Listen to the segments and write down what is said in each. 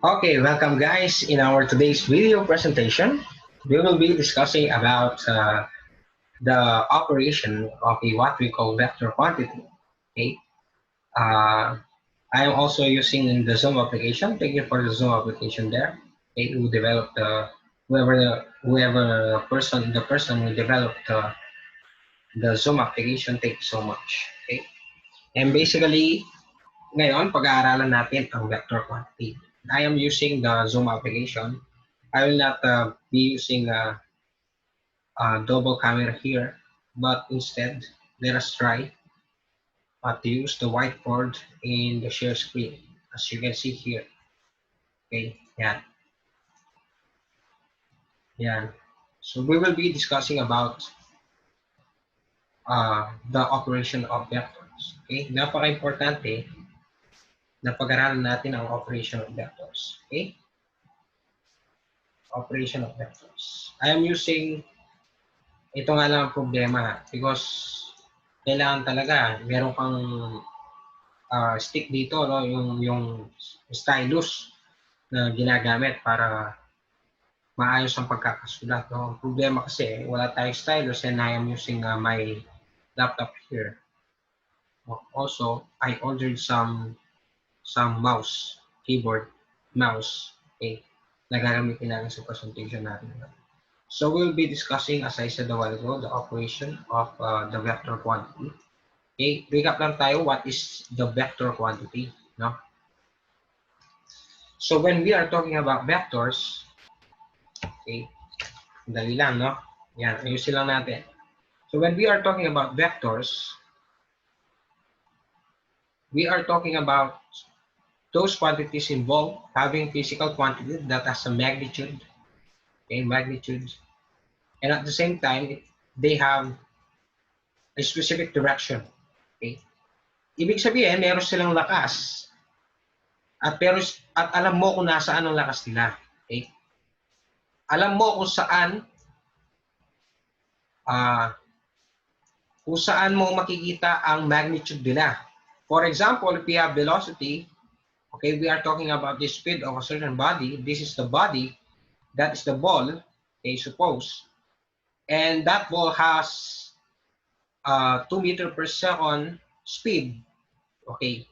Okay, welcome guys. In our today's video presentation, we will be discussing about the operation of a what we call vector quantity. Okay, uh, I am also using the Zoom application. Thank you for the Zoom application there. Okay, who developed whoever person who developed the Zoom application. Thank you so much. Okay, and basically ngayon, pag-aaralan natin ang vector quantity. I am using the Zoom application. I will not be using a double camera here, but instead, let us try to use the whiteboard in the share screen, as you can see here. Okay, yan, yan. So we will be discussing about the operation of vectors. Okay, napaka-importante na pag-aralan natin ang operation of vectors. Okay, operation of vectors. I am using ito nga lang ang problema because kailangan talaga meron kang stick dito, no, yung stylus na ginagamit para maayos ang pagkakasulat, no. Ang problema kasi wala tayong stylus and I am using my laptop here. Also, I ordered some mouse, keyboard, mouse, okay, na gagamitin natin sa presentation natin. So we'll be discussing, as I said a while ago, the operation of the vector quantity. Okay, recap lang tayo, what is the vector quantity, no? So when we are talking about vectors, okay, dali lang, no? Yan, ayusin lang natin. So when we are talking about vectors, we are talking about those quantities involved having physical quantity that has a magnitude, okay, magnitude, and at the same time, they have a specific direction, okay? Ibig sabihin, meron silang lakas, at alam mo kung nasaan ang lakas nila, okay? Alam mo kung saan mo makikita ang magnitude nila. For example, if we have velocity, okay, we are talking about the speed of a certain body. This is the body, that is the ball, okay, suppose, and that ball has 2 meters per second speed, okay.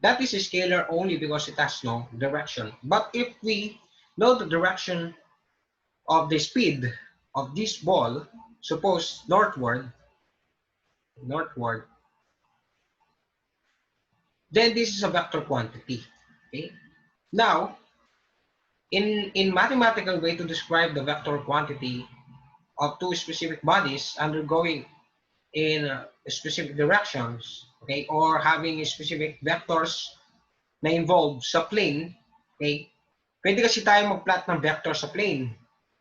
That is a scalar only because it has no direction. But if we know the direction of the speed of this ball, suppose northward, then this is a vector quantity. Okay. Now, in mathematical way to describe the vector quantity of two specific bodies undergoing in specific directions, okay, or having specific vectors na involved sa plane, okay, pwede kasi tayo mag-plot ng vector sa plane.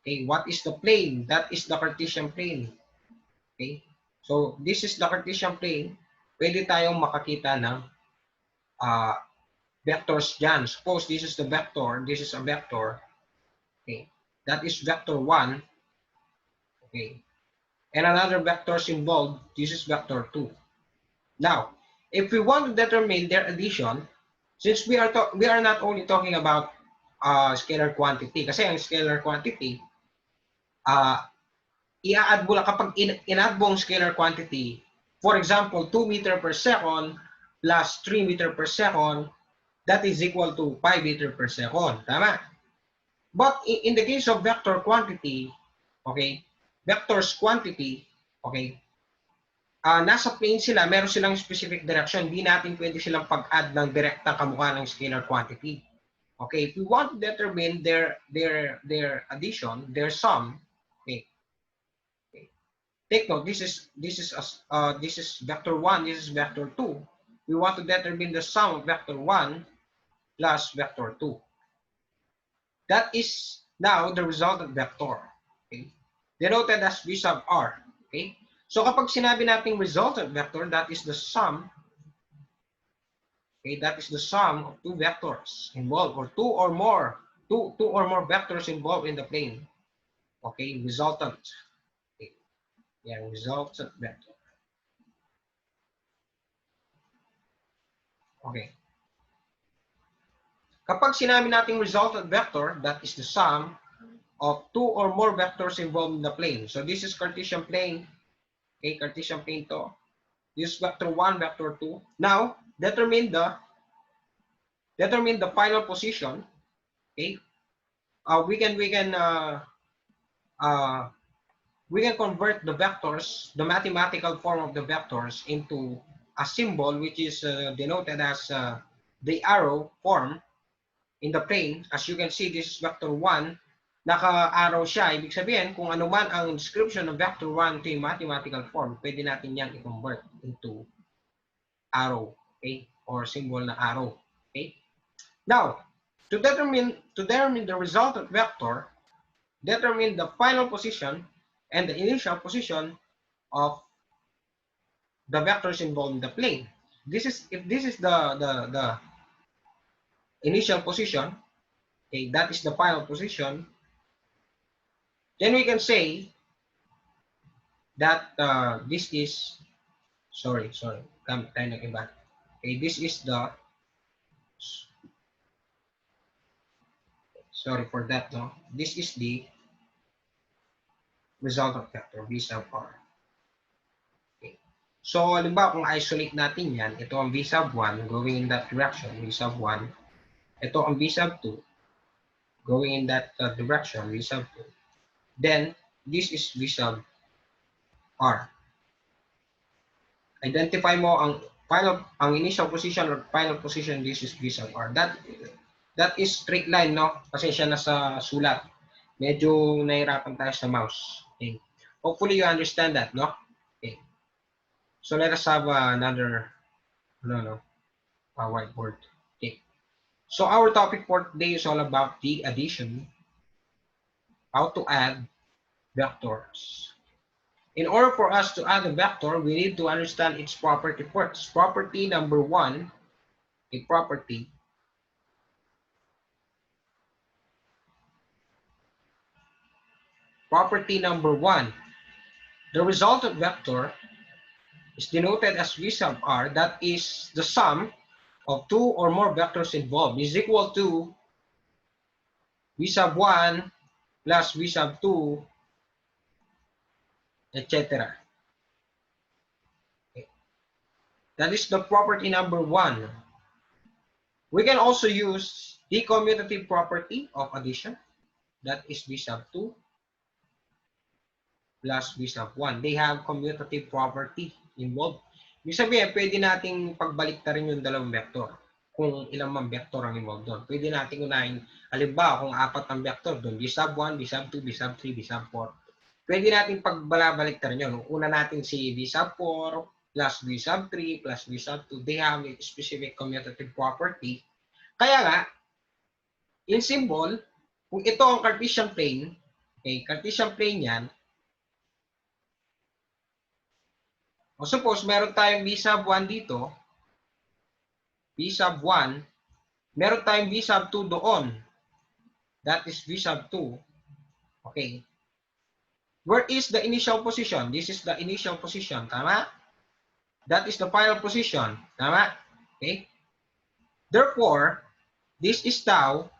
Okay, what is the plane? That is the Cartesian plane. Okay, so this is the Cartesian plane. Pwede tayong makakita ng vectors dyan. Suppose this is the vector, this is a vector. Okay, that is vector 1. Okay, and another vectors involved, this is vector 2. Now, if we want to determine their addition, since we are not only talking about scalar quantity, kasi ang scalar quantity, i-add mo lang kapag in-add mo ang scalar quantity, for example, 2 meter per second plus 3 meter per second, that is equal to 5 meter per second. Tama? But in the case of vector quantity, okay, vectors quantity, okay, nasa plane sila, meron silang specific direction. Hindi natin pwede silang pag-add ng direktang kamukha ng scalar quantity. Okay, if we want to determine their addition, their sum, okay, take note, this is vector 1, this is vector 2. We want to determine the sum of vector 1 plus vector 2. That is now the resultant vector, okay, denoted as V sub r. Okay, so kapag sinabi nating resultant vector, that is the sum, okay, that is the sum of two vectors involved, or two or more vectors involved in the plane. Okay, resultant. Okay, yeah, resultant vector. Okay. Kapag sinabi nating resultant vector, that is the sum of two or more vectors involved in the plane. So this is Cartesian plane. Okay, Cartesian plane to. This is vector 1, vector 2. Now, determine the final position. Okay, we can convert the vectors, the mathematical form of the vectors, into a symbol which is denoted as the arrow form in the plane. As you can see, this is vector 1. Naka-arrow siya. Ibig sabihin, kung ano man ang description ng vector 1 to yung mathematical form, pwede natin yang i-convert into arrow. Okay? Or symbol na arrow. Okay? Now, to determine the resultant vector, determine the final position and the initial position of the vectors involved in the plane. If this is the initial position, okay, that is the final position, then we can say that this is, sorry, tayo nag-iba. Okay, this is the, sorry for that, no? This is the resultant vector, V sub r. Okay. So, halimbawa, kung isolate natin yan, ito ang V sub 1, going in that direction, V sub 1. Ito ang V sub 2, going in that direction, V sub 2. Then, this is V sub r. Identify mo ang initial position or final position. This is V sub r. That is straight line, no? Kasi siya nasa sulat. Medyo nahirapan tayo sa mouse. Okay. Hopefully you understand that, no? Okay. So let us have another whiteboard. Okay. So our topic for today is all about the addition. How to add vectors. In order for us to add a vector, we need to understand its property first. Property number 1, a property. Property number 1, the resultant vector is denoted as V sub r, that is the sum of two or more vectors involved, is equal to V sub 1 plus V sub 2, etc. Okay. That is the property number 1. We can also use the commutative property of addition, that is V sub 2 plus V sub 1. They have commutative property involved. Ibig sabihin, pwede nating pagbaliktarin yung dalawang vector. Kung ilang mang vector ang involved doon. Pwede nating unahin, halimbawa, kung 4 ang vector doon, V sub 1, V sub 2, V sub 3, V sub 4. Pwede nating pagbaliktarin yun. Una natin si V sub 4 plus V sub 3 plus V sub 2. They have a specific commutative property. Kaya nga, in symbol, kung ito ang Cartesian plane, okay, Cartesian plane yan, o suppose, meron tayong V sub 1 dito, V sub 1, meron tayong V sub 2 doon. That is V sub 2. Okay. Where is the initial position? This is the initial position. Tama? That is the final position. Tama? Okay. Therefore, this is now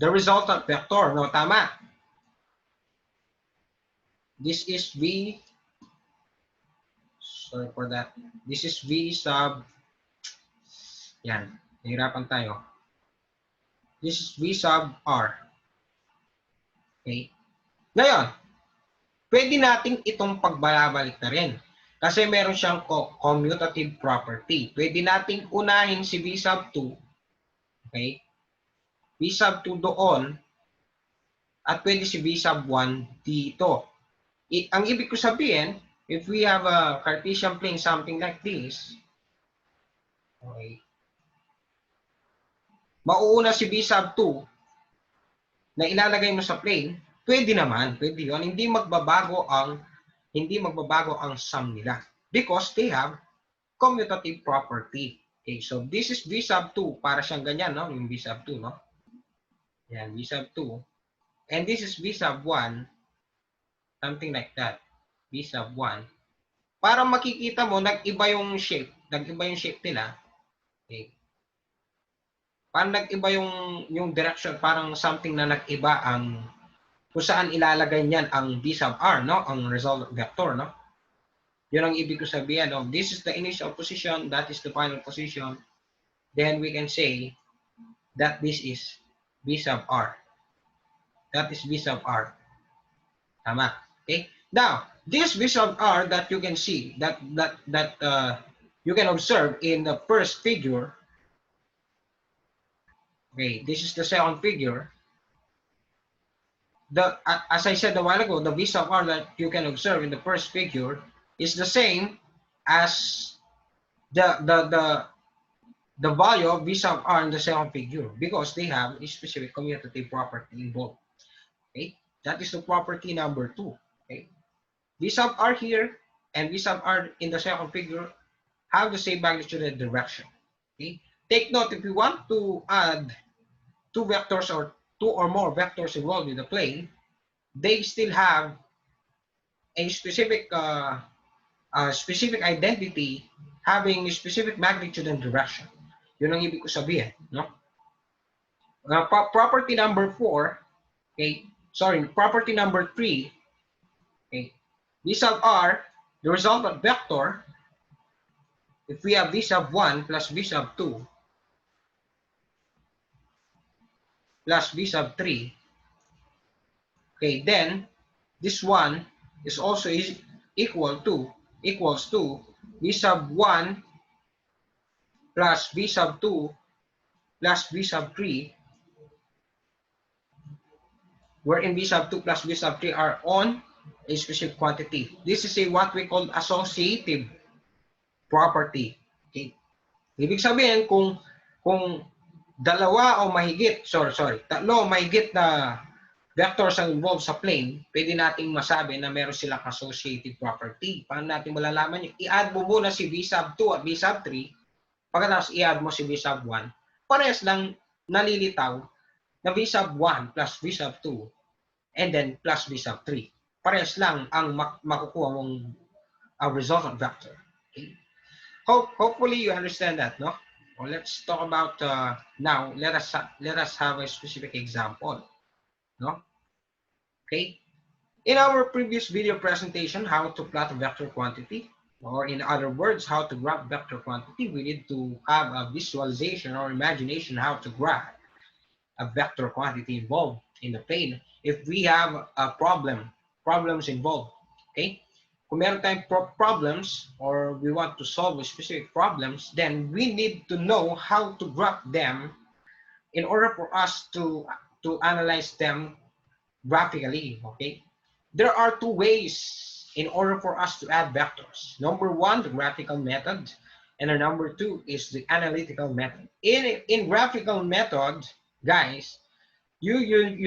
the resultant vector. No, tama? This is V. Sorry for that. This is V sub. Yan. Nahirapan tayo. This is V sub R. Okay. Ngayon, pwede nating itong pagbalabalik na rin. Kasi meron siyang commutative property. Pwede nating unahin si V sub 2. Okay. V sub 2 doon. At pwede si V sub 1 dito. Ang ibig ko sabihin, if we have a Cartesian plane, something like this, okay, mauuna si V sub 2 na ilalagay mo sa plane, pwede naman, pwede yun. Hindi magbabago ang sum nila because they have commutative property. Okay, so this is V sub 2, para siyang ganyan, no? Yung V sub 2, no? Yan, V sub 2. And this is V sub 1, something like that. V sub 1. Para makikita mo, nag-iba yung shape. Nag-iba yung shape nila. Okay. Parang nag-iba yung direction, parang something na nag-iba ang kung saan ilalagay niyan ang v sub r, no? Ang result vector, no? Yun ang ibig ko sabihin, no? This is the initial position, that is the final position. Then we can say that this is v sub r. That is v sub r. Tama. Okay? Now, this v sub r that you can see, that you can observe in the first figure. Okay, this is the second figure. As I said a while ago, the v sub r that you can observe in the first figure is the same as the value of v sub r in the second figure because they have a specific commutative property involved. Okay, that is the property number 2. Okay, v sub r here and v sub r in the second figure have the same magnitude and direction. Okay, take note, if you want to add two vectors or two or more vectors involved in the plane, they still have a specific specific identity having a specific magnitude and direction. Yun ang ibig ko sabihin, no? Property number 4, okay, sorry, property number 3, okay, v sub r, the resultant vector, if we have v sub 1 plus v sub 2 plus v sub 3, okay, then this one is also equals to v sub 1 plus v sub 2 plus v sub 3, wherein v sub 2 plus v sub 3 are on a specific quantity. This is a what we call associative property. Okay? Ibig sabihin, kung dalawa o mahigit, tatlo o mahigit na vectors ang involved sa plane, pwede nating masabi na meron silang associative property. Paano natin malalaman yun? I-add mo muna si v sub 2 at v sub 3, pagkatapos i-add mo si v sub 1, parehas lang nalilitaw na v sub 1 plus v sub 2 and then plus v sub 3. Parehas lang ang makukuha mong resultant vector. Okay? Hopefully you understand that, no? Well, let's talk about now. Let us have a specific example, no? Okay. In our previous video presentation, how to plot a vector quantity, or in other words, how to graph vector quantity, we need to have a visualization or imagination how to graph a vector quantity involved in the plane if we have a problems involved. Okay. Kung meron tayong problems or we want to solve a specific problems, then we need to know how to graph them in order for us to analyze them graphically. Okay, there are two ways in order for us to add vectors. Number 1, the graphical method, and the number 2 is the analytical method. In graphical method, guys, you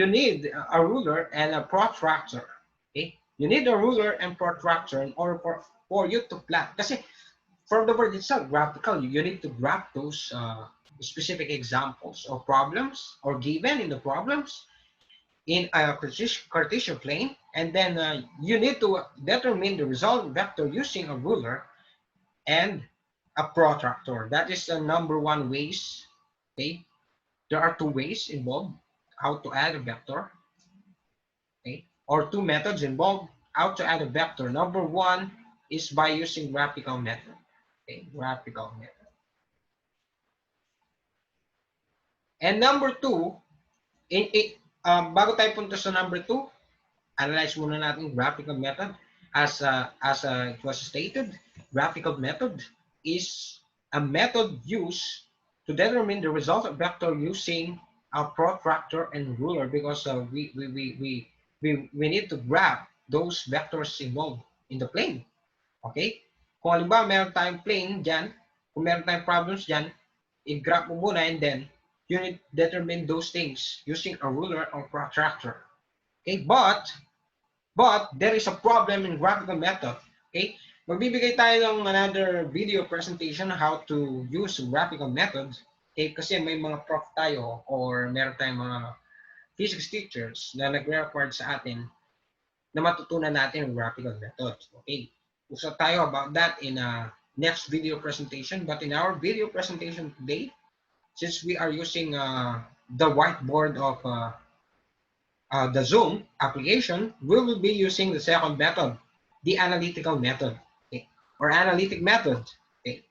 need a ruler and a protractor. Okay, you need a ruler and protractor in order for you to plot. Kasi from the word itself, graphical, you need to graph those specific examples or problems or given in the problems in a Cartesian plane, and then you need to determine the result vector using a ruler and a protractor. That is the number 1 ways. Okay, there are 2 ways involved how to add a vector. Okay, or 2 methods involved how to add a vector. Number 1 is by using graphical method. Okay, graphical method. And number 2, bago tayo punta sa number 2, analyze muna natin graphical method. As it was stated, graphical method is a method used to determine the result of vector using a protractor and ruler, because we need to graph those vectors involved in the plane. Okay? Kung halimbawa meron tayong plane dyan, kung meron tayong problems dyan, i-graph mo muna and then you need to determine those things using a ruler or protractor. Okay? But there is a problem in graphical method. Okay? Magbibigay tayo ng another video presentation how to use graphical method. Okay? Kasi may mga prof tayo or meron tayong mga physics teachers na nag-record sa atin na matutunan natin ang graphical method. Okay? Usap tayo about that in a next video presentation. But in our video presentation today, since we are using the whiteboard of the Zoom application, we will be using the second method, the analytical method, okay? Or analytic method. Okay?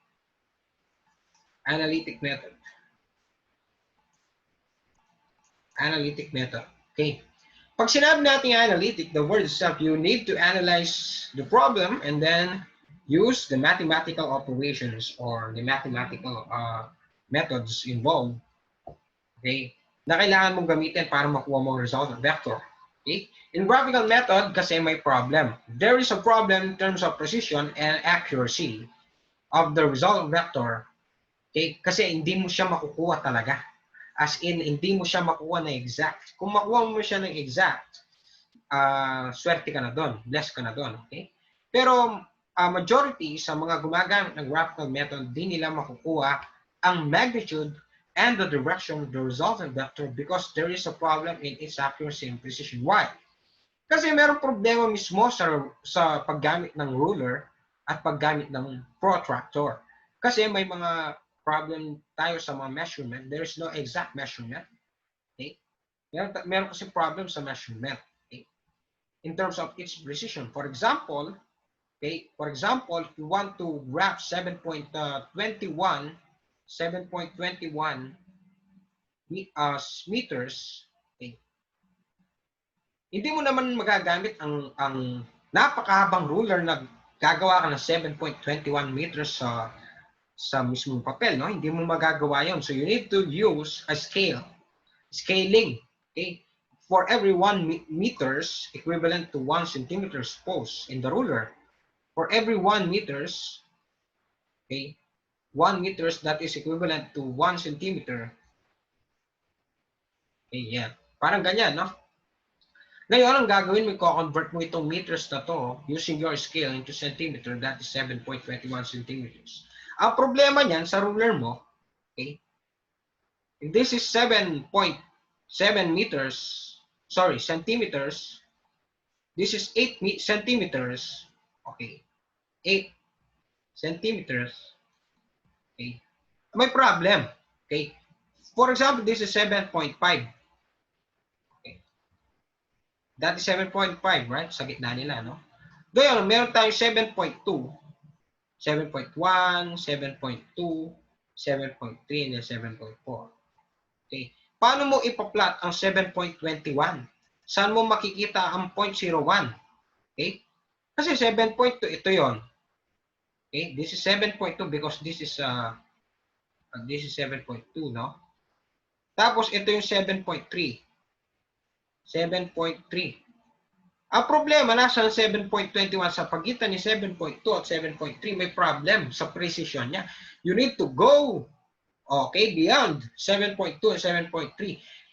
Analytic method. Analytic method. Okay. Pag sinabi natin analytic, the word itself, you need to analyze the problem and then use the mathematical operations or the mathematical methods involved, okay, na kailangan mong gamitin para makuha mong result ng vector. Okay? In graphical method, kasi may problem. There is a problem in terms of precision and accuracy of the result of vector. Okay? Kasi hindi mo siya makukuha talaga. As in, hindi mo siya makuha na exact. Kung makuha mo siya ng exact, swerte ka na doon, blessed ka na doon. Okay? Pero majority sa mga gumagamit ng graphical method, di nila makukuha ang magnitude and the direction of the resultant vector because there is a problem in its accuracy and precision. Why? Kasi merong problema mismo sa paggamit ng ruler at paggamit ng protractor. Kasi may mga problem tayo sa mga measurement. There is no exact measurement. Okay? Meron kasi problem sa measurement. Okay? In terms of its precision. For example, okay, if you want to graph 7.21 meters, okay, hindi mo naman magagamit ang napakahabang ruler na gagawa ka ng 7.21 meters sa mismong papel, no? Hindi mo magagawa yon. So you need to use a scaling, okay? For every 1 meters equivalent to 1 centimeters post in the ruler. For every 1 meters, okay, 1 meters that is equivalent to 1 centimeter. Okay, yeah. Parang ganyan, no? Ngayon, ang gagawin mo, i-convert mo itong meters na to using your scale into centimeter, that is 7.21 centimeters. Ang problema niyan sa ruler mo, okay, if this is 7.7 meters, sorry, centimeters, this is 8 centimeters, okay, 8 centimeters, okay, may problem, okay. For example, this is 7.5, okay, that is 7.5, right, sa gitna nila, no? Ngayon, meron tayong 7.2, 7.1, 7.2, 7.3, and 7.4. Okay. Paano mo ipa-plot ang 7.21? Saan mo makikita ang 0.01? Okay? Kasi 7.2, ito yon. Okay? This is 7.2 because this is 7.2, no? Tapos ito yung 7.3. 7.3. Ang problema, nasa 7.21 sa pagitan ni 7.2 at 7.3, may problem sa precision niya. You need to go, okay, beyond 7.2 and 7.3.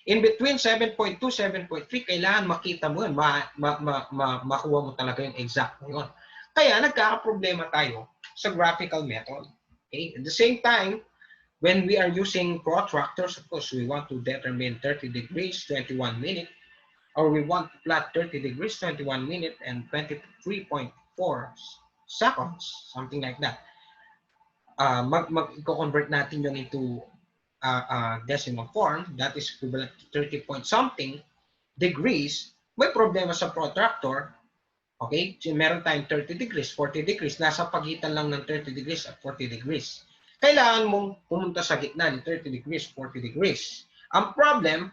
In between 7.2, 7.3, kailangan makita mo yun, makuha mo talaga yung exact mo yun. Kaya nagkakaproblema tayo sa graphical method. Okay? At the same time, when we are using protractors, of course, we want to determine 30 degrees, 21 minutes, or we want to plot 30 degrees, 21 minutes, and 23.4 seconds, something like that. Mag-convert natin yun into decimal form, that is equivalent to 30 point something degrees. May problema sa protractor, okay? So, meron tayong 30 degrees, 40 degrees, nasa pagitan lang ng 30 degrees at 40 degrees. Kailangan mong pumunta sa gitna ng 30 degrees, 40 degrees. Ang problem,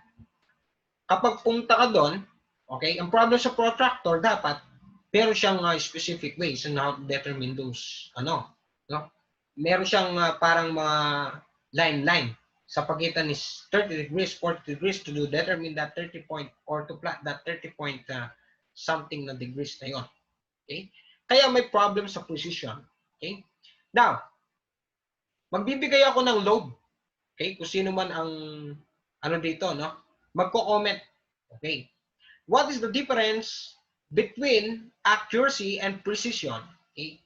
kapag pumunta ka doon, okay, ang problem sa protractor, dapat meron siyang specific ways on how to determine those, no? Meron siyang parang mga line sa pagitan is 30 degrees, 40 degrees to determine that 30 point or to plot that 30 point something na degrees na yun. Okay? Kaya may problem sa precision. Okay? Now, magbibigay ako ng load. Okay? Kung sino man ang ano dito, no? Magko-comment. Okay? What is the difference between accuracy and precision? Okay?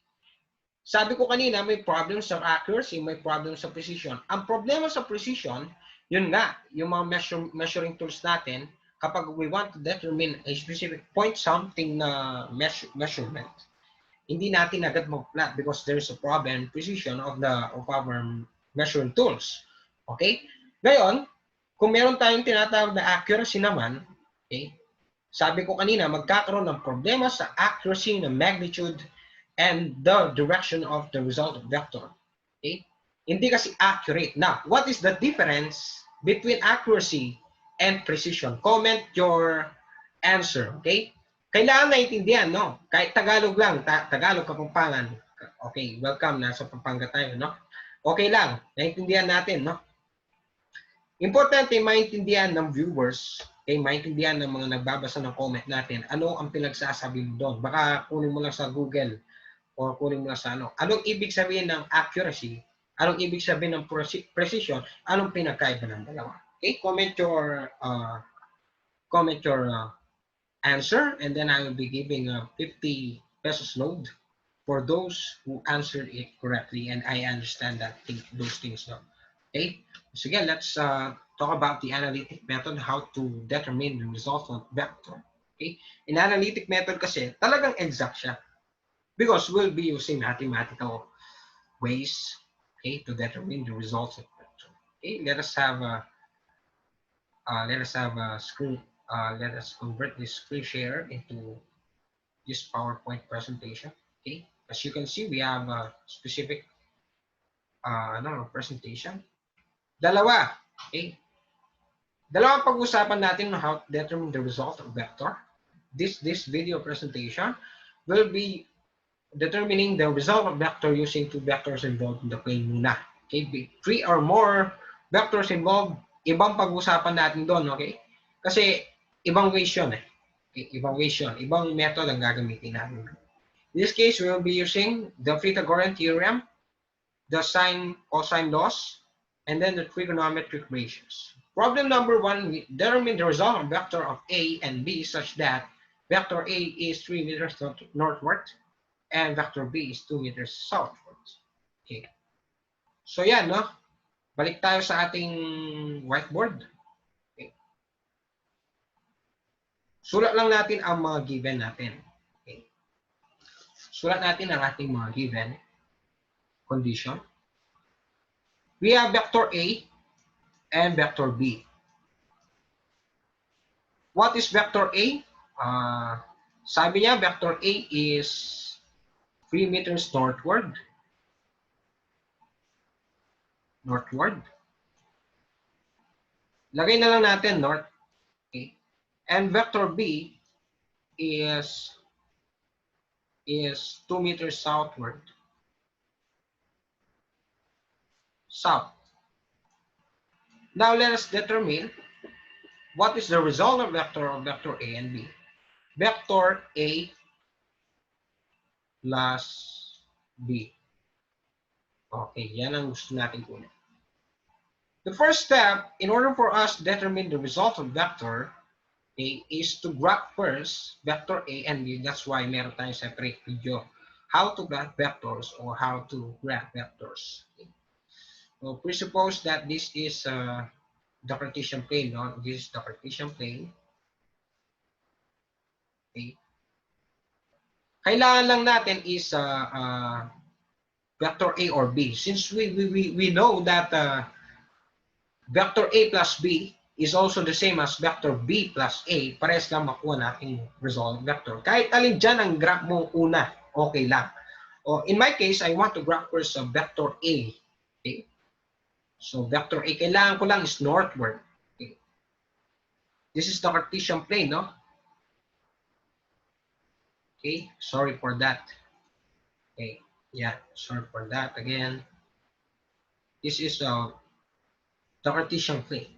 Sabi ko kanina, may problem sa accuracy, may problem sa precision. Ang problema sa precision, yun nga, yung mga measuring tools natin, kapag we want to determine a specific point something na measurement, hindi natin agad mag-plot because there is a problem in precision of our measuring tools. Okay? Ngayon, kung meron tayong tinatawag na accuracy naman, okay, sabi ko kanina, magkakaroon ng problema sa accuracy ng magnitude and the direction of the result of vector. Okay? Hindi kasi accurate. Now, what is the difference between accuracy and precision? Comment your answer. Okay? Kailangan naintindihan, no? Kahit Tagalog lang, Tagalog Kapampangan. Okay, welcome. Nasa Pampanga tayo, no? Okay lang. Naintindihan natin, no? Importante maintindihan ng viewers, maintindihan ng mga nagbabasa ng comment natin, ano ang pinagsasabi mo doon. Baka kunin mo lang sa Google o kunin mo lang sa ano. Anong ibig sabihin ng accuracy? Anong ibig sabihin ng precision? Anong pinagkaiba ng dalawa? Okay, comment your answer, and then I will be giving a 50 pesos load for those who answered it correctly, and I understand that those things now. Okay, so again, let's talk about the analytic method, how to determine the result of vector. Okay, in analytic method kasi talagang exact siya because we'll be using mathematical ways, okay, to determine the results of vector. Okay, let us have a screen. Let us convert this screen share into this PowerPoint presentation. Okay, as you can see, we have a specific presentation. Dalawa. Okay. Dalawang pag-usapan natin on how to determine the result of vector. This video presentation will be determining the result of vector using two vectors involved in the plane muna. Okay, 3 or more vectors involved, ibang pag-usapan natin doon, okay? Kasi ibang ways yun eh. Okay, ibang ways yun. Ibang method ang gagamitin natin. In this case, we will be using the Pythagorean Theorem, the sine, cosine laws, and then the trigonometric ratios. Problem number 1, we determine the result of vector of A and B such that vector A is 3 meters northward and vector B is 2 meters southward. Okay. So yan, no? Balik tayo sa ating whiteboard. Okay. Sulat lang natin ang mga given natin. Okay. Sulat natin ang ating mga given condition. We have vector A and vector B. What is vector A? Sabi niya, vector A is 3 meters northward. Lagay na lang natin north. Okay. And vector B is 2 meters southward. South. Now let us determine what is the result of vector A and B. Vector A plus B. Okay, yan ang gusto natin kunin. The first step, in order for us to determine the result of vector A, is to graph first vector A and B. That's why meron tayong separate video. How to graph vectors or how to graph vectors. Okay. So presuppose that this is the Cartesian plane. No? This is the Cartesian plane. Okay. Kailangan lang natin is vector A or B. Since we know that vector A plus B is also the same as vector B plus A, parehas lang makuha nating result vector. Kahit alin dyan ang graph mo una, okay lang. In my case, I want to graph first vector A. Okay? So vector A, kailangan ko lang is northward. Okay? This is the Cartesian plane, no? Okay, sorry for that. Okay, yeah, sorry for that again. This is the Cartesian plane.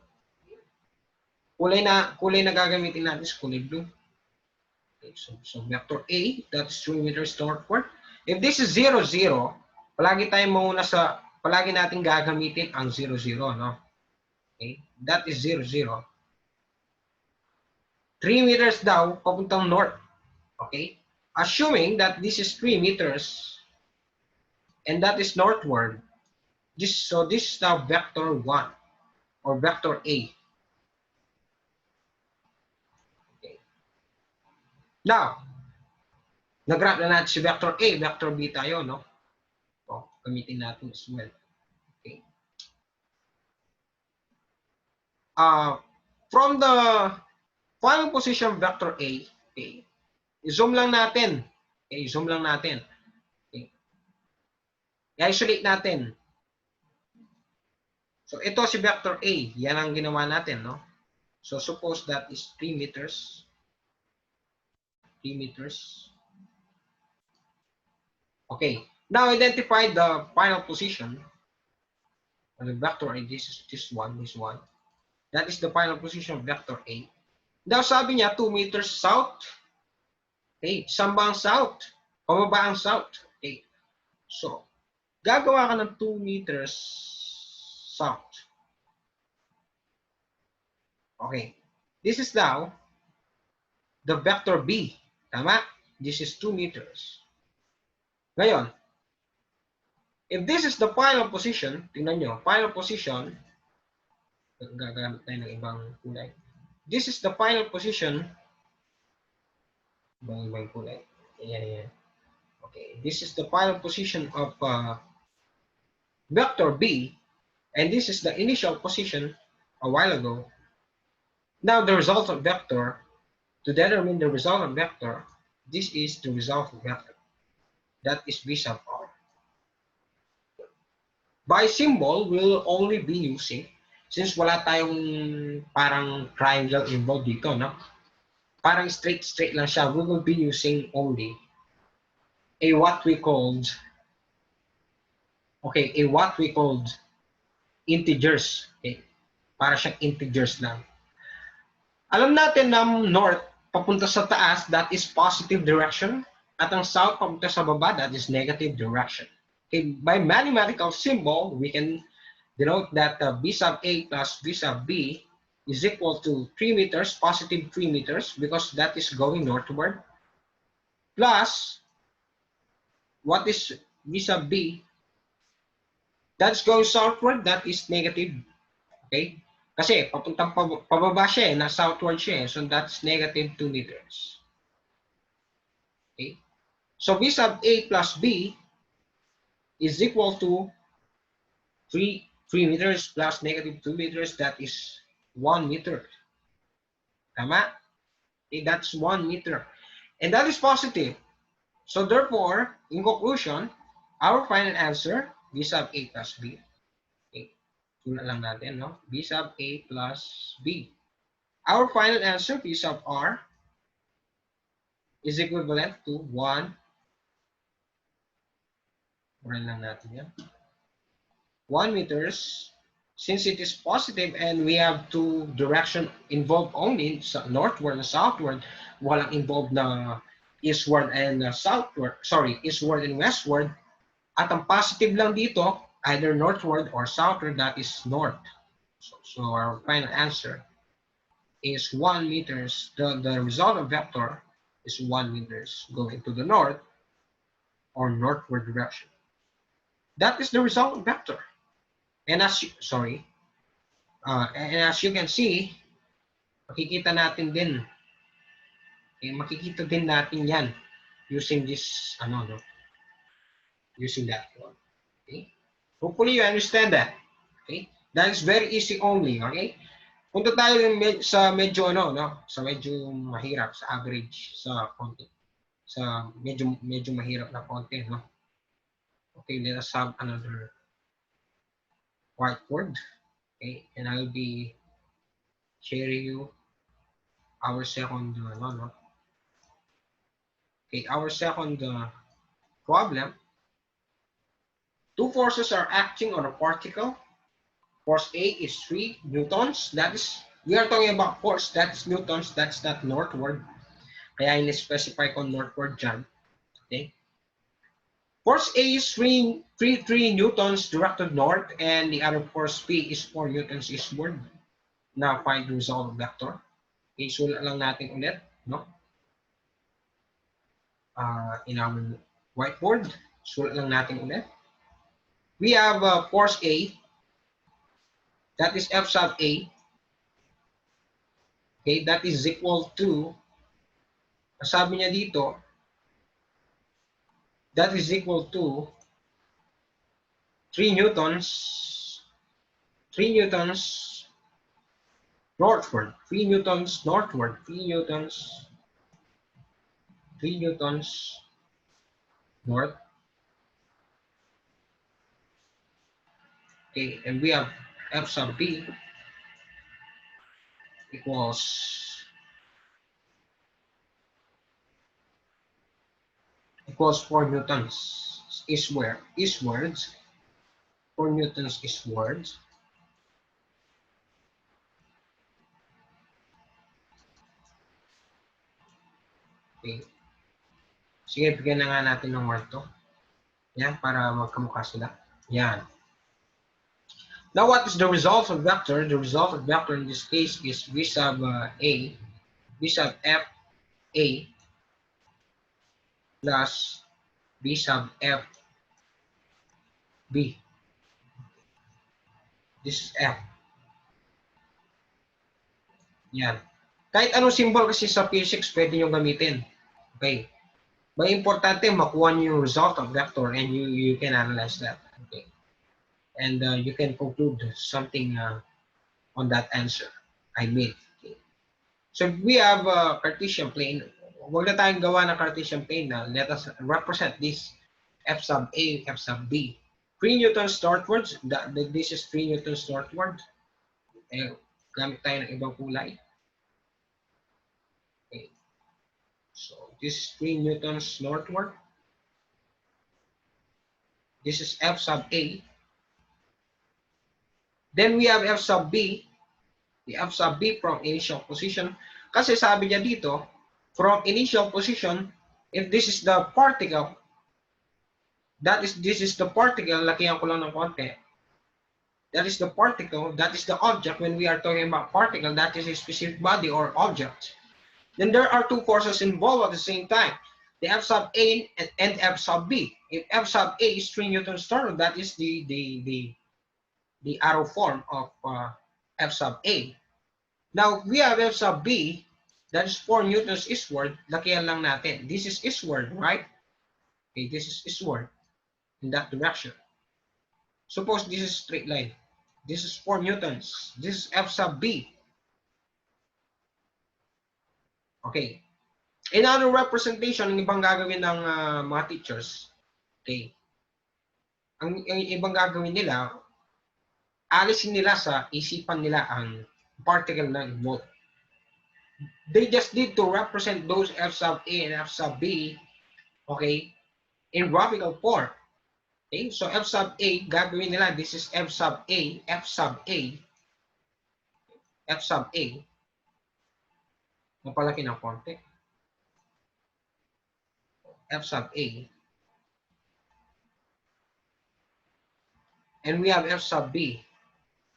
Kulay na gagamitin natin is kulay blue. Okay, so vector A, that's 3 meters northward. If this is 0, 0, palagi natin gagamitin ang 0, 0, no? Okay, that is 0, 0. 3 meters daw, papuntang north. Okay? Assuming that this is 3 meters and that is northward, so this is now vector 1 or vector A. Okay. Now, nag-graph na natin si vector A, vector B tayo, no? So, gamitin natin as well. Okay. from the final position vector A, okay, i-zoom lang natin. Okay, zoom lang natin. Okay. I-isolate natin. So, ito si vector A. Yan ang ginawa natin, no? So, suppose that is 3 meters. 3 meters. Okay. Now, identify the final position of the vector A. This one. That is the final position of vector A. Now, sabi niya, 2 meters south. Okay. Saan ba ang south? Pababa ang south. Okay. So, gagawa ka ng 2 meters south. Okay. This is now the vector B. Tama? This is 2 meters. Ngayon, if this is the final position, tingnan nyo, final position, gagamit tayo ng ibang kulay. This is the final position, ibang kulay. Ayan. Okay, this is the final position of vector B, and this is the initial position a while ago. Now, the resultant vector, to determine the resultant vector, this is the resultant vector. That is V sub R. By symbol, we'll only be using, since wala tayong parang triangle involved dito, no? Parang straight lang siya. We will be using only a what we called integers. Okay? Para siyang integers lang. Alam natin na north papunta sa taas, that is positive direction. At ang south papunta sa baba, that is negative direction. Okay? By mathematical symbol, we can denote that B sub A plus B sub B is equal to 3 meters, positive 3 meters, because that is going northward, plus, what is B sub B? That's going southward, that is negative. Okay? Kasi, papuntang pababa siya na southward siya so that's negative 2 meters. Okay? So, B sub A plus B is equal to 3 meters plus negative 2 meters, that is 1 meter. Tama? Okay, that's 1 meter. And that is positive. So therefore, in conclusion, our final answer, B sub A plus B. Okay, sulat lang natin, no? B sub A plus B. Our final answer, B sub R, is equivalent to 1. Uran lang natin yan. 1 meters. Since it is positive and we have two direction involved only, northward and southward, walang involved na eastward and southward, eastward and westward. At ang positive lang dito, either northward or southward, that is north. So our final answer is 1 meters. The resultant vector is 1 meters going to the north or northward direction. That is the resultant vector. And as you can see, makikita natin din. Okay, makikita din natin yan using this, using that one. Okay? Hopefully you understand that. Okay? That is very easy only. Okay? Punta tayo sa medyo sa medyo mahirap, sa average, sa konti. Sa medyo mahirap na konti, no? Okay, let us have another whiteboard. Okay, and I'll be sharing you our second Okay, our second problem. Two forces are acting on a particle. Force A is 3 newtons. That is, we are talking about force. That's newtons. That's not northward. Kaya in-specify ko northward dyan. Okay. Force A is 3 newtons directed north, and the other force P is 4 newtons eastward. Now find the result of vector. Okay, sulat lang natin ulit, no? In our whiteboard, sulat lang natin ulit. We have force A, that is F sub A. Okay, that is equal to, sabi niya dito, that is equal to 3 newtons northward. 3 newtons northward. 3 newtons. 3 newtons north. Okay, and we have F sub B equals 4 newtons eastwards. 4 newtons eastwards. Okay. Sige, bigyan na nga natin ng mark to. Yan, para magkamukha sila. Yan. Now, what is the result of vector? The result of vector in this case is V sub A, V sub F A plus V sub F B. This is F. Yan. Kahit anong symbol kasi sa physics, pwede nyo gamitin. Okay. May importante, makuha nyo yung result of vector and you can analyze that. Okay. And you can conclude something on that answer I made. Okay. So we have a Cartesian plane. Huwag na tayong gawa ng Cartesian plane na let us represent this F sub A, F sub B. 3 newtons northwards. This is 3 newtons northward. Eh, gamit tayo ng ibang kulay. Okay. So this is 3 newtons northward. This is F sub A. Then we have F sub B. The F sub B from initial position. Kasi sabi niya dito, from initial position, if this is the particle, this is the particle, lakihan ko lang ng konti. That is the particle, that is the object. When we are talking about particle, that is a specific body or object. Then there are two forces involved at the same time. The F sub A and F sub B. If F sub A is 3 newtons north, that is the arrow form of F sub A. Now, we have F sub B, that is 4 newtons eastward. Lakihan lang natin. This is eastward, right? Okay, this is eastward in that direction. Suppose this is straight line. This is 4 newtons. This is F sub B. Okay. Another representation, ang ibang gagawin ng mga teachers. Okay. Ang ibang gagawin nila, alisin nila sa isipan nila ang particle na involved. They just need to represent those F sub A and F sub B, okay, in graphical form. Okay, so F sub A, gagawin nila, this is F sub A, F sub A, F sub A. Mapalaki ng konti. F sub A. And we have F sub B.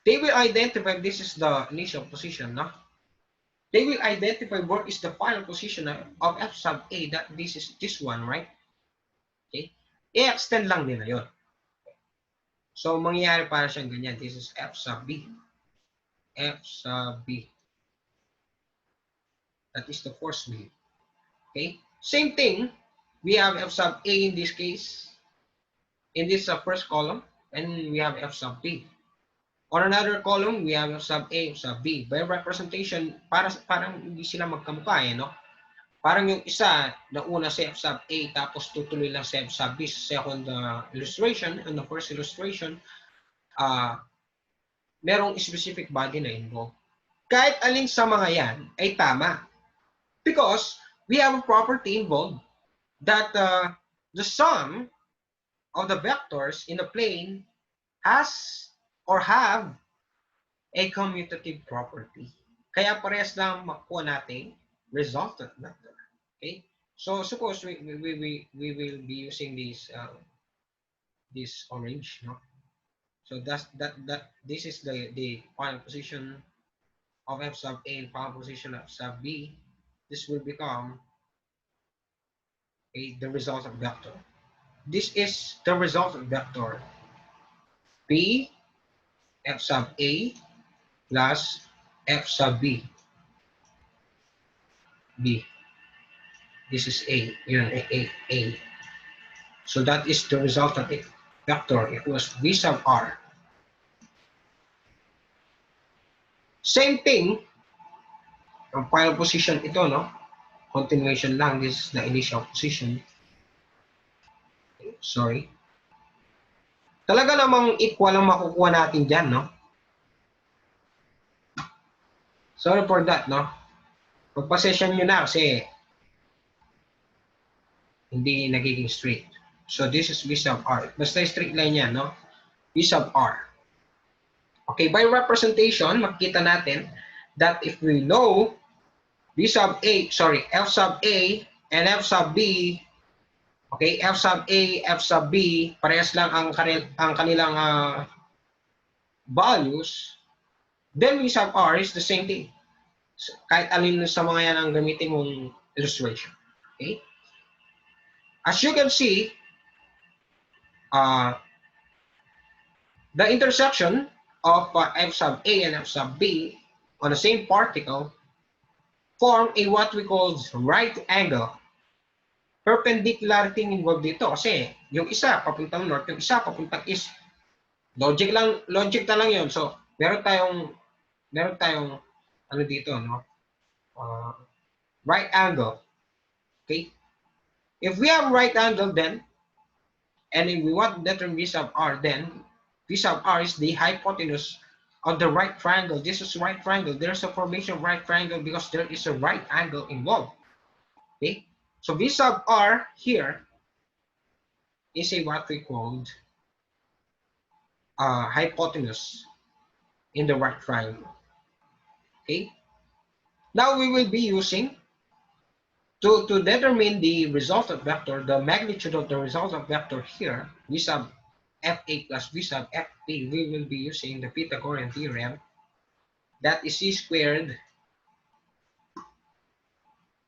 They will identify this is the initial position, no? They will identify what is the final position of F sub A, that this is this one, right? Okay? I-extend lang nila yun. So, mangyayari para siyang ganyan. This is F sub B. F sub B. That is the force B. Okay? Same thing. We have F sub A in this case. In this first column. And we have F sub B. On another column, we have F sub A, F sub B. By representation, parang hindi sila magkamukha, no? Parang yung isa, nauna sa F sub A, tapos tutuloy lang sa F sub B. Second illustration, and the first illustration, merong specific body na involved. Kahit alin sa mga yan ay tama. Because we have a property involved that the sum of the vectors in the plane has or have a commutative property. Kaya parehas lang makuha natin resultant vector. Okay? So suppose we will be using this this orange, no? So this is the final position of F sub A and final position of sub B. This will become the result of vector. This is the result of vector P F sub A plus F sub B. B. This is A. Yun, A. So that is the resultant vector equals V sub R. Same thing Ang final position ito, no? Continuation lang. This is the initial position. Sorry. Talaga namang equal ang makukuha natin dyan, no? Sorry for that, no? Pagpasession nyo na kasi hindi nagiging straight. So this is V sub R. Basta straight line yan, no? V sub R. Okay, by representation, makikita natin that if we know F sub A and F sub B, okay, F sub A, F sub B, parehas lang ang kanilang values, then V sub R is the same thing. So, kahit alin sa mga yan ang gamitin mong illustration. Okay? As you can see, the intersection of F sub A and F sub B on the same particle form a what we call right angle. Perpendicularity involved dito kasi yung isa papuntang north, yung isa papuntang east. Logic na lang yun. So, meron tayong ano dito, no? Right angle. Okay? If we have right angle then, and if we want to determine V sub R, then V sub R is the hypotenuse of the right triangle. This is right triangle. There's a formation of right triangle because there is a right angle involved. Okay? So V sub R here is a what we called hypotenuse in the right triangle. Okay? Now we will be using to determine the result of vector, the magnitude of the result of vector here, V sub Fa plus V sub Fp, we will be using the Pythagorean Theorem. That is C squared.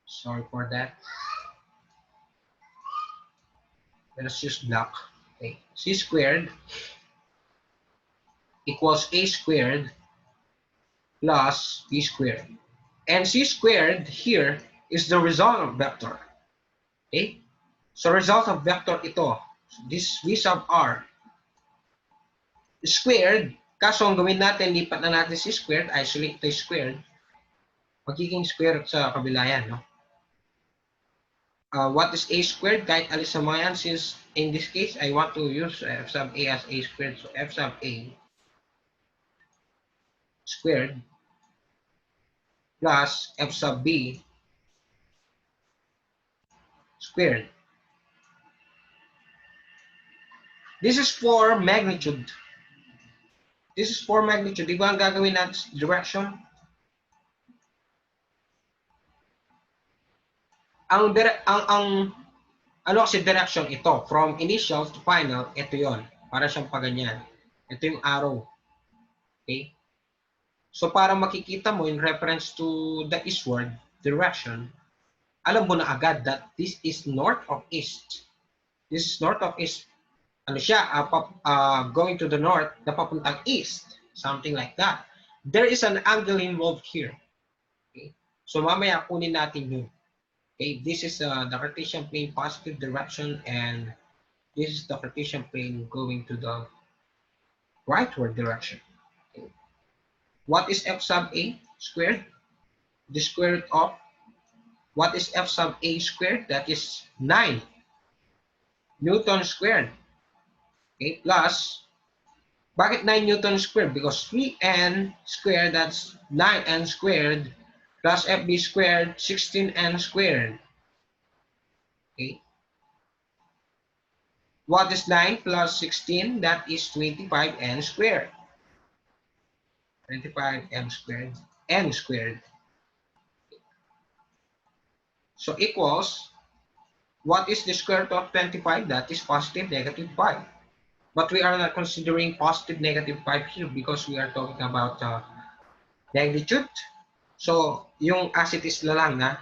Sorry for that. Let's use block. Okay. C squared equals A squared plus B squared. And C squared here is the result of vector. Okay? So result of vector ito. This V sub R squared. Kaso ang gawin natin, lipat na natin C squared, isolate ito squared. Magiging square sa kabila yan, no? What is A squared? Kahit alis sa mga yan, since in this case, I want to use F sub A as A squared. So F sub A squared plus F sub B squared. This is for magnitude. This is for magnitude. Di ba ang gagawin natin direction? Ang ano kasi direction ito, from initial to final, ito yon. Para siyang paganyan. Ito yung arrow. Okay? So para makikita mo in reference to the eastward direction, alam mo na agad that this is north of east. This is north of east. Ano siya? Going to the north na papuntang east. Something like that. There is an angle involved here. Okay? So mamaya kunin natin yun. Okay, this is the Cartesian plane positive direction, and this is the Cartesian plane going to the rightward direction. Okay. What is F sub A squared? The square root of what is F sub A squared? That is 9 Newton squared. Okay, plus, bakit 9 Newton squared? Because 3n squared, that's 9n squared, plus FB squared, 16n squared. Okay. What is 9 plus 16? That is 25n squared. 25m squared, n squared. So equals, what is the square root of 25? That is positive negative 5. But we are not considering positive negative 5 here because we are talking about magnitude. So, yung as it is na lang na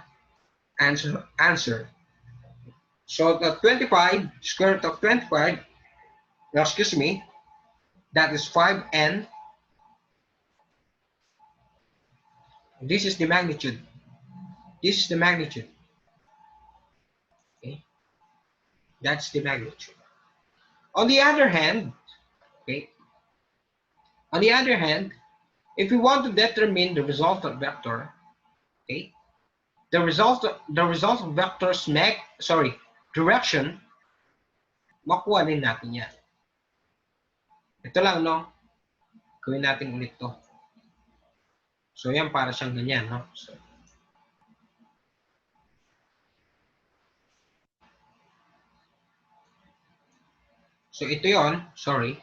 answer. So, the 25, square root of 25, excuse me, that is 5n. This is the magnitude. This is the magnitude. Okay? That's the magnitude. On the other hand, okay, on the other hand, if we want to determine the result of vector, Okay? The result of vectors direction, makuha din natin yan. Ito lang, no? Gawin natin ulit to. So, yan para siyang ganyan, no? So ito yon, sorry.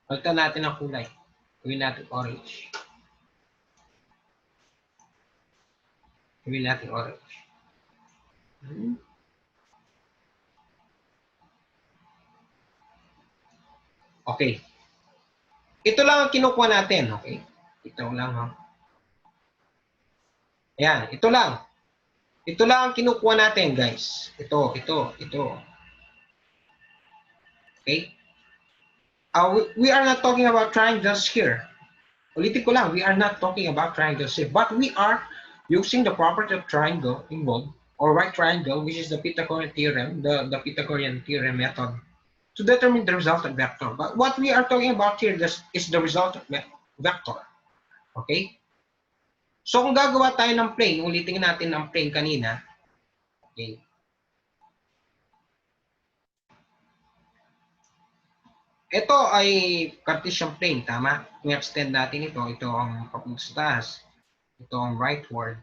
Palitan natin ang kulay. Gawin natin orange. Gawin natin orange. Okay. Ito lang ang kinukuha natin, okay? Ito lang, ha? Ayan, ito lang. Ito lang ang kinukuha natin, guys. Ito. Okay? We are not talking about triangles here. Ulitin ko lang, we are not talking about triangles here. But we are using the property of triangle involved, or right triangle, which is the Pythagorean Theorem, the Pythagorean Theorem method, to determine the result of vector. But what we are talking about here is the result of vector. Okay? So kung gagawa tayo ng plane, ulitin natin ang plane kanina. Okay. Ito ay Cartesian plane, tama? Kung extend natin ito ang papunta sa taas. Ito ang rightward.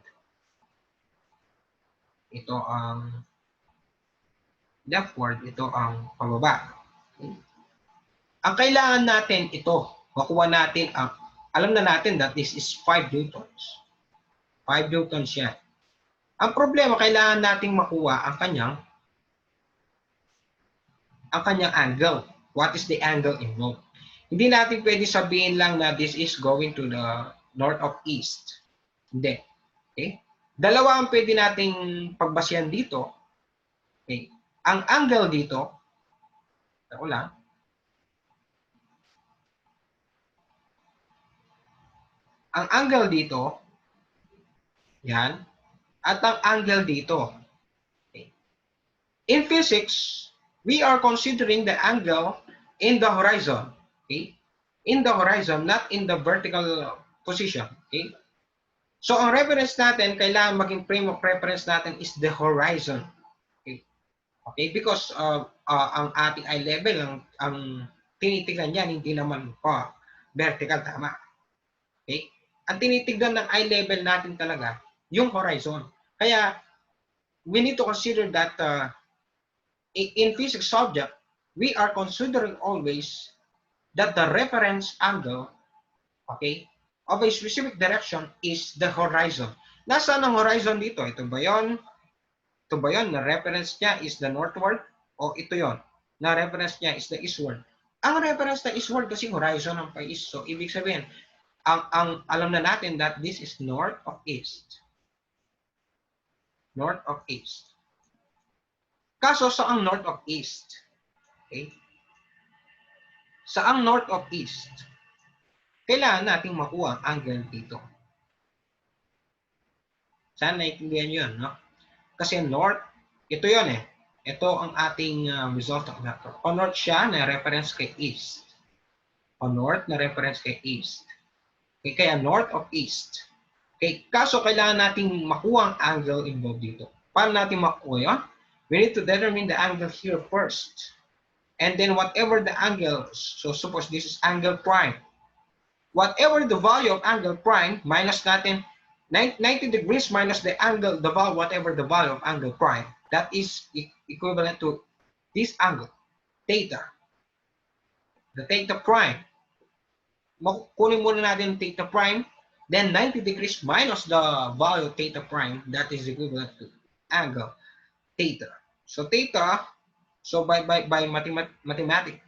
Ito ang leftward. Ito ang pababa. Okay. Ang kailangan natin ito, makuha natin ang, alam na natin that this is 5 newtons. 5 newtons yan. Ang problema, kailangan nating makuha ang kanyang angle. What is the angle involved? Hindi natin pwede sabihin lang na this is going to the north of east. Hindi. Okay? Dalawa ang pwede nating pagbasihan dito. Okay? Ang angle dito, ako lang, ang angle dito, yan, at ang angle dito. Okay? In physics, we are considering the angle in the horizon. Okay? In the horizon, not in the vertical position. Okay? So, ang reference natin, kailangan maging frame of reference natin is the horizon. Okay? Okay? Because ang ating eye level, ang tinitignan niyan, hindi naman pa vertical, tama. Okay? Ang tinitignan ng eye level natin talaga, yung horizon. Kaya, we need to consider that in physics subject, we are considering always that the reference angle, okay, of a specific direction is the horizon. Nasaan ang horizon dito? Ito ba yun? Ito ba yun? Na reference niya is the northward? O ito yon? Na reference niya is the eastward? Ang reference na eastward kasi horizon ang pa-east. So, ibig sabihin, ang alam na natin that this is north of east. North of east. Kaso, saang north of east? Okay? Saang north of east? Kailangan nating makuha ang angle dito. Sana naiintindihan nyo yun, no? Kasi north, ito yon eh. Ito ang ating result of vector. O north siya na reference kay east. O north na reference kay east. Okay, kaya north of east. Okay, kaso kailangan nating makuha ang angle involved dito. Paano natin makuha yun? We need to determine the angle here first. And then whatever the angle, so suppose this is angle prime. Whatever the value of angle prime, minus natin 90 degrees minus the angle, the value, whatever the value of angle prime, that is equivalent to this angle, theta. The theta prime. Kunin muna natin theta prime, then 90 degrees minus the value of theta prime, that is equivalent to angle theta. So theta, so by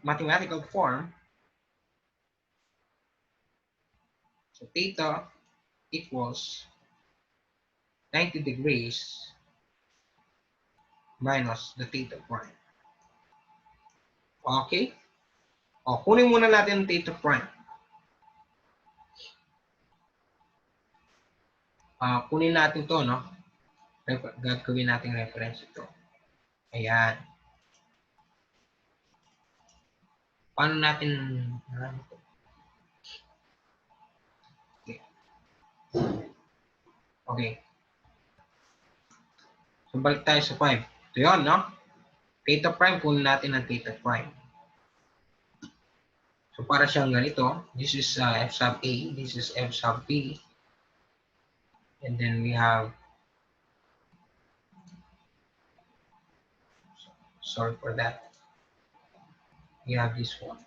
mathematical form, so theta equals 90 degrees minus the theta prime. Okay? O, kunin muna natin ang theta prime. Kunin natin to, no? Gagawin natin reference ito. Ayan. Paano natin Okay. So, balik tayo sa 5. Ito yun, no? Theta prime, kunin natin ang theta prime. So, para siyang ganito. This is f sub A. This is f sub B. And then we have, sorry for that. We have this one.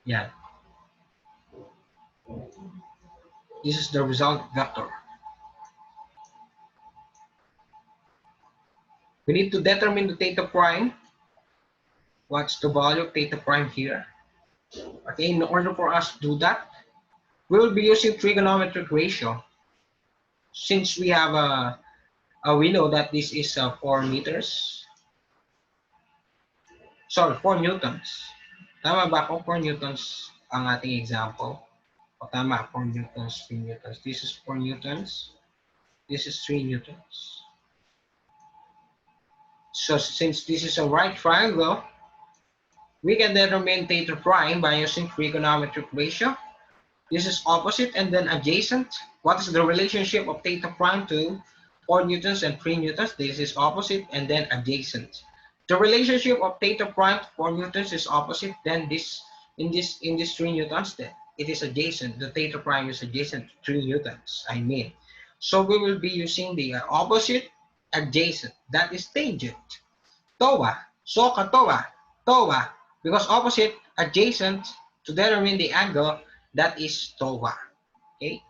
Yeah. This is the result vector. We need to determine the theta prime. What's the value of theta prime here? Okay, in order for us to do that, we will be using trigonometric ratio. Since we have we know that this is 4 meters. Sorry, 4 newtons. Tama ba ako? 4 newtons ang ating example. O tama, 4 newtons, 3 newtons. This is 4 newtons. This is 3 newtons. So since this is a right triangle, we can determine theta prime by using trigonometric ratio. This is opposite and then adjacent. What is the relationship of theta prime to 4 newtons and 3 newtons? This is opposite and then adjacent. The relationship of theta prime to 4 newtons is opposite. Then this in this 3 newtons, then it is adjacent. The theta prime is adjacent to 3 newtons. I mean, so we will be using the opposite, adjacent. That is tangent. TOA, SOHCAHTOA, TOA. Because opposite, adjacent, to determine the angle, that is TOA. Okay,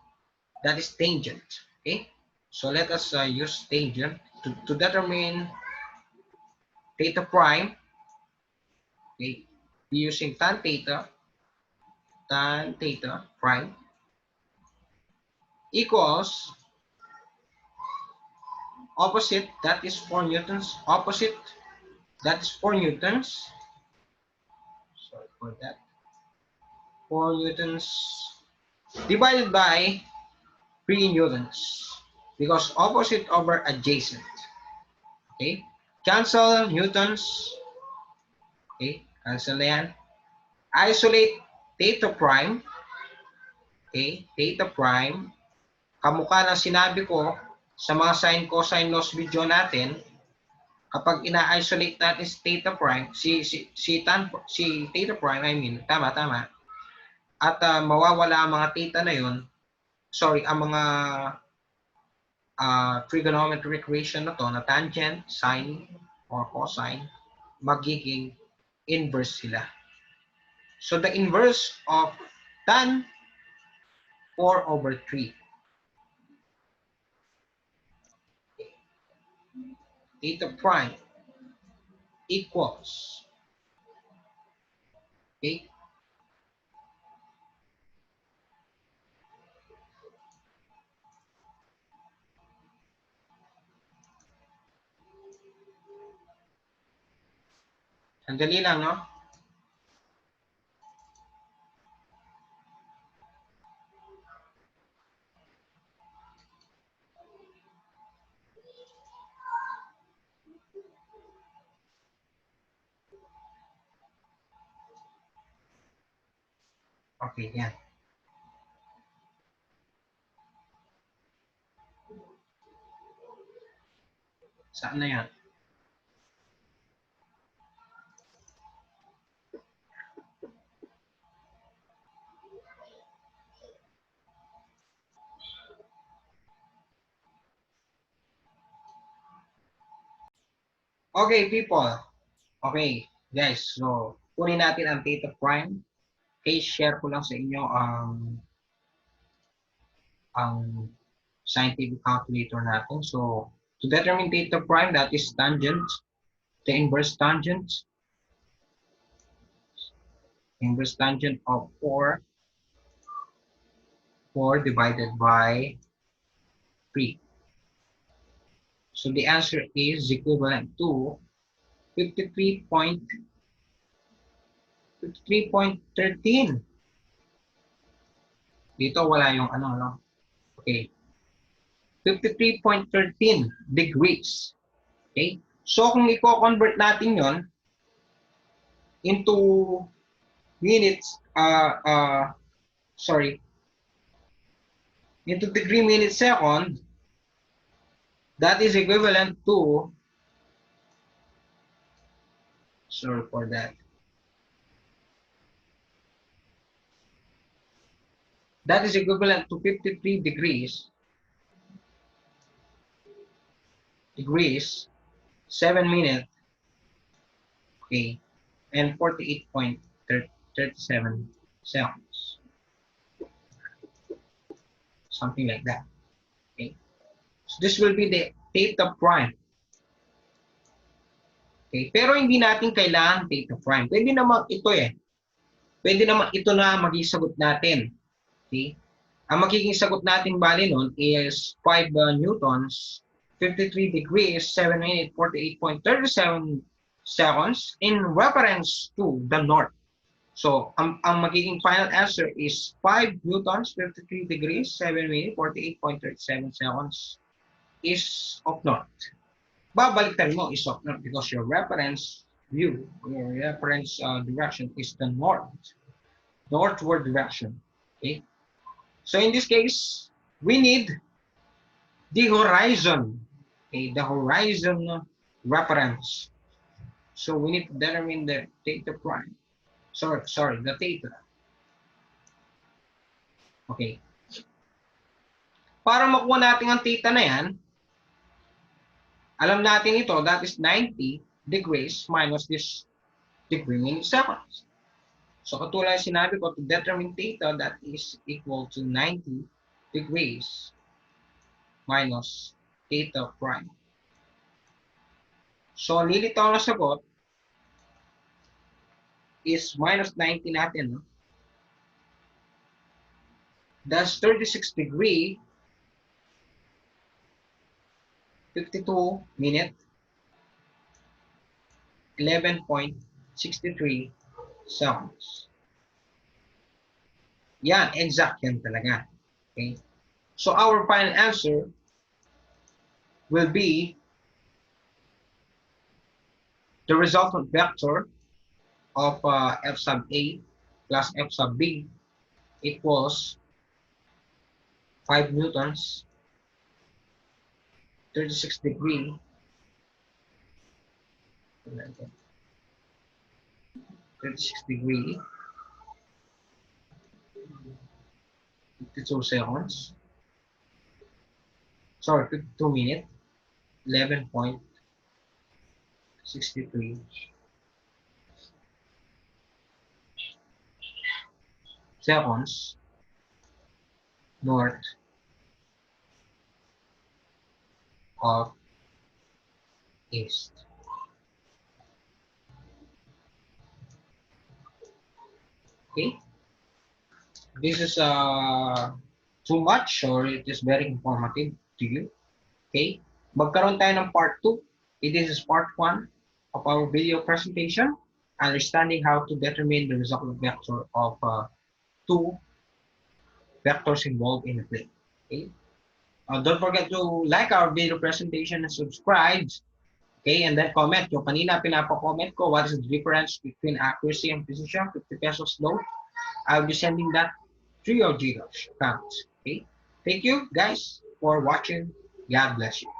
that is tangent. Okay, so let us use tangent to determine theta prime. Okay, using tan theta prime equals opposite, that is 4 newtons, opposite, that is 4 newtons. Sorry for that. 4 newtons divided by 3 newtons, because opposite over adjacent. Okay, cancel newtons. Okay, cancel na yan. Isolate theta prime. Okay, theta prime. Kamukha ng sinabi ko sa mga sine, cosine loss video natin, kapag ina-isolate natin si theta prime, si theta prime, I mean, tama, at mawawala ang mga theta na yun, sorry, ang mga trigonometric ratio na to, na tangent, sine, or cosine, magiging inverse sila. So the inverse of tan 4 over 3. Theta prime equals, okay, sandali lang, no? Okay, yan. Saan na yan? Okay, people. Okay, guys. So, kunin natin ang theta prime. Okay, share ko lang sa inyo ang scientific calculator natin. So, to determine theta prime, that is tangent, the inverse tangent of 4 divided by 3. So the answer is equivalent to 53.13. Dito wala yung ano, no? Okay. 53.13 degrees. Okay? So kung i-convert natin yon into minutes, sorry, into degree minute second, that is equivalent to, sorry for that, that is equivalent to 53 degrees, 7 minutes, okay, and 48.37 seconds. Something like that. Okay. So this will be the theta prime. Okay. Pero hindi natin kailangan theta prime. Pwede naman ito eh. Pwede naman ito na maging sagot natin. Okay. Ang magiging sagot natin bali nun is 5 newtons, 53 degrees, 7 minutes, 48.37 seconds in reference to the north. So, ang magiging final answer is 5 newtons, 53 degrees, 7 minutes, 48.37 seconds is of north. Babaliktad mo is of north because your reference view, your reference direction is the north. Northward direction. Okay? So, in this case, we need the horizon. Okay? The horizon reference. So, we need to determine the theta prime. Sorry, the theta. Okay. Para makuha natin ang theta na yan, alam natin ito, that is 90 degrees minus this degree minute seconds. So katulad sinabi ko, to determine theta, that is equal to 90 degrees minus theta prime. So nilitaw na sagot is minus 90 natin. No? That's 36 degree, 52 minute, 11.63 seconds. Yan, exact yan talaga. Okay? So our final answer will be the resultant vector of f sub A plus f sub B equals 5 newtons, 36 degree, 36 degree, 52 seconds, sorry, 52 minutes, 11.63 seconds north of east. Okay, this is too much or it is very informative to you. Okay, magkaroon tayo ng part 2. This is part 1 of our video presentation, understanding how to determine the resultant vector of two vectors involved in a plane. Okay, don't forget to like our video presentation and subscribe. Okay, and then comment. Yung kanina pinapa-comment ko, what is the difference between accuracy and precision? 50 pesos load. I'll be sending that to your Gcash account. Okay, thank you guys for watching. God bless you.